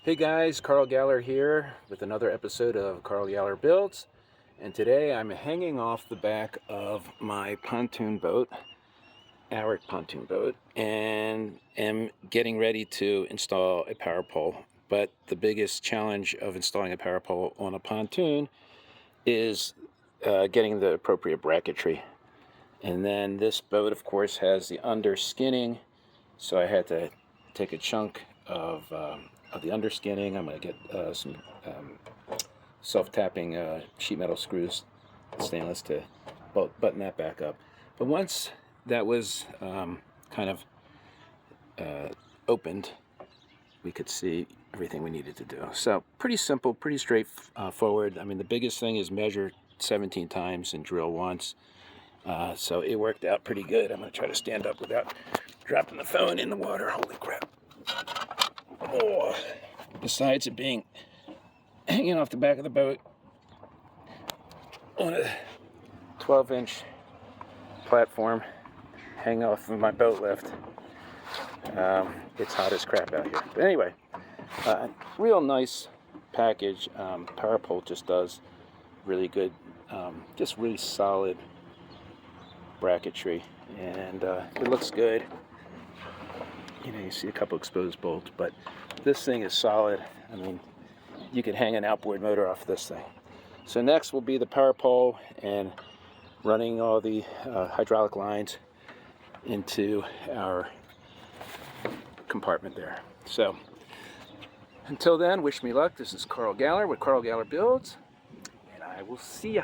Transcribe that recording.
Hey guys, Carl Galler here with another episode of Carl Galler Builds. And today I'm hanging off the back of my pontoon boat, our pontoon boat, and am getting ready to install a power pole. But the biggest challenge of installing a power pole on a pontoon is getting the appropriate bracketry. And then this boat, of course, has the underskinning, so I had to take a chunk of the underskinning. I'm going to get some self-tapping sheet metal screws, stainless, to button that back up. But once that was kind of opened, we could see everything we needed to do. So pretty simple, pretty straightforward. I mean, the biggest thing is measure 17 times and drill once. So it worked out pretty good. I'm going to try to stand up without dropping the phone in the water. Holy crap. Oh, besides it being hanging off the back of the boat on a 12-inch platform, hanging off of my boat lift, it's hot as crap out here. But anyway, real nice package. Power pole just does really good, just really solid bracketry, and it looks good. You know, you see a couple exposed bolts, but this thing is solid. I mean, you could hang an outboard motor off this thing. So next will be the power pole and running all the hydraulic lines into our compartment there. So until then, wish me luck. This is Carl Galler with Carl Galler Builds, and I will see ya.